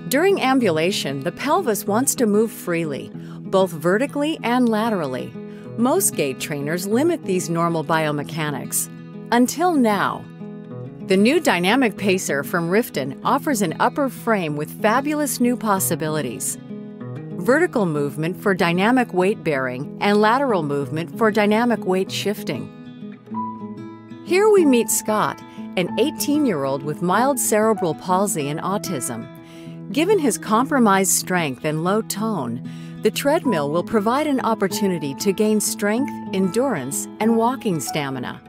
During ambulation, the pelvis wants to move freely, both vertically and laterally. Most gait trainers limit these normal biomechanics. Until now. The new dynamic pacer from Riften offers an upper frame with fabulous new possibilities. Vertical movement for dynamic weight bearing and lateral movement for dynamic weight shifting. Here we meet Scott, an 18-year-old with mild cerebral palsy and autism. Given his compromised strength and low tone, the treadmill will provide an opportunity to gain strength, endurance, and walking stamina.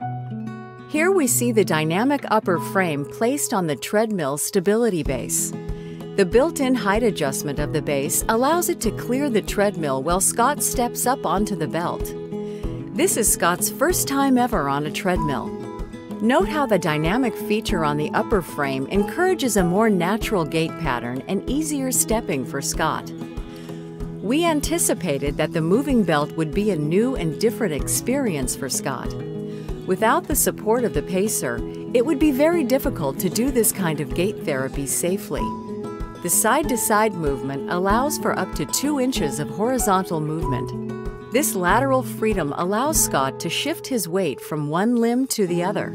Here we see the dynamic upper frame placed on the treadmill stability base. The built-in height adjustment of the base allows it to clear the treadmill while Scott steps up onto the belt. This is Scott's first time ever on a treadmill. Note how the dynamic feature on the upper frame encourages a more natural gait pattern and easier stepping for Scott. We anticipated that the moving belt would be a new and different experience for Scott. Without the support of the pacer, it would be very difficult to do this kind of gait therapy safely. The side-to-side movement allows for up to 2 inches of horizontal movement. This lateral freedom allows Scott to shift his weight from one limb to the other.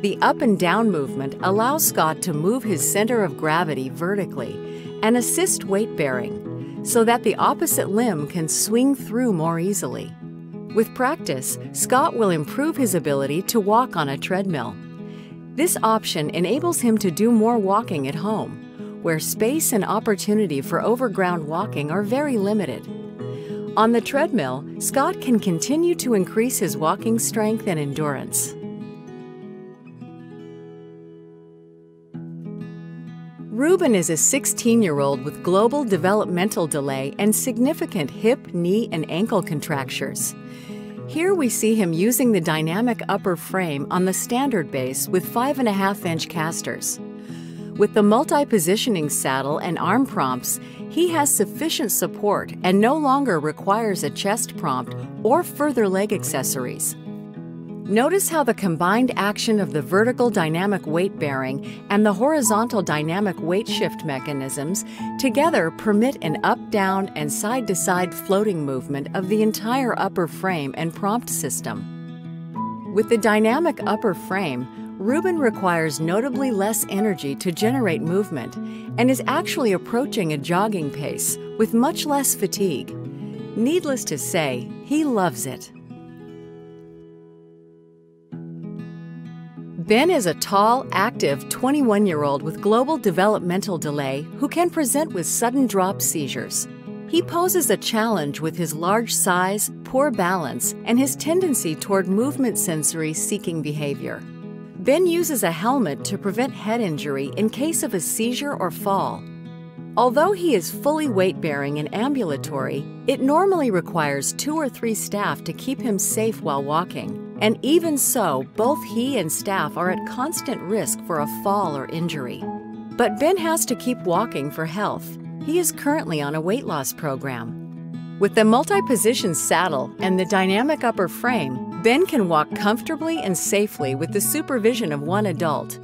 The up and down movement allows Scott to move his center of gravity vertically and assist weight bearing, so that the opposite limb can swing through more easily. With practice, Scott will improve his ability to walk on a treadmill. This option enables him to do more walking at home, where space and opportunity for overground walking are very limited. On the treadmill, Scott can continue to increase his walking strength and endurance. Ruben is a 16-year-old with global developmental delay and significant hip, knee, and ankle contractures. Here we see him using the dynamic upper frame on the standard base with 5.5-inch casters. With the multi-positioning saddle and arm prompts, he has sufficient support and no longer requires a chest prompt or further leg accessories. Notice how the combined action of the vertical dynamic weight bearing and the horizontal dynamic weight shift mechanisms together permit an up-down and side-to-side floating movement of the entire upper frame and prompt system. With the dynamic upper frame, Ruben requires notably less energy to generate movement and is actually approaching a jogging pace with much less fatigue. Needless to say, he loves it. Ben is a tall, active 21-year-old with global developmental delay who can present with sudden drop seizures. He poses a challenge with his large size, poor balance, and his tendency toward movement sensory seeking behavior. Ben uses a helmet to prevent head injury in case of a seizure or fall. Although he is fully weight-bearing and ambulatory, it normally requires 2 or 3 staff to keep him safe while walking, and even so, both he and staff are at constant risk for a fall or injury. But Ben has to keep walking for health. He is currently on a weight loss program. With the multi-position saddle and the dynamic upper frame, Ben can walk comfortably and safely with the supervision of one adult.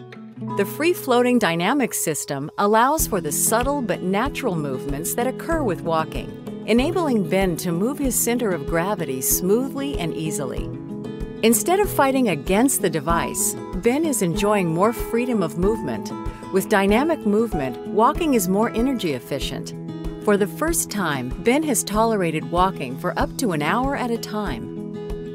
The free-floating dynamic system allows for the subtle but natural movements that occur with walking, enabling Ben to move his center of gravity smoothly and easily. Instead of fighting against the device, Ben is enjoying more freedom of movement. With dynamic movement, walking is more energy efficient. For the first time, Ben has tolerated walking for up to an hour at a time.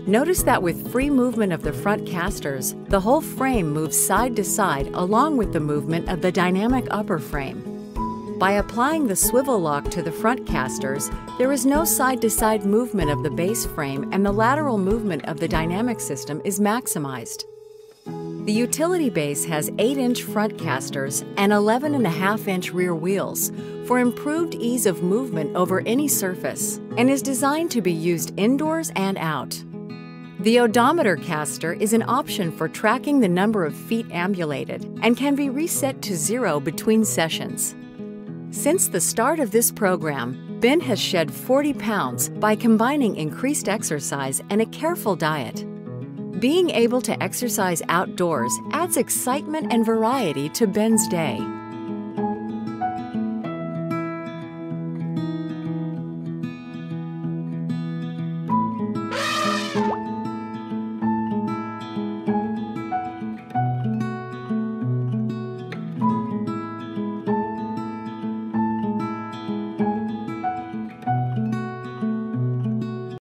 Notice that with free movement of the front casters, the whole frame moves side to side along with the movement of the dynamic upper frame. By applying the swivel lock to the front casters, there is no side-to-side movement of the base frame and the lateral movement of the dynamic system is maximized. The utility base has 8-inch front casters and 11.5-inch rear wheels for improved ease of movement over any surface and is designed to be used indoors and out. The odometer caster is an option for tracking the number of feet ambulated and can be reset to 0 between sessions. Since the start of this program, Ben has shed 40 pounds by combining increased exercise and a careful diet. Being able to exercise outdoors adds excitement and variety to Ben's day.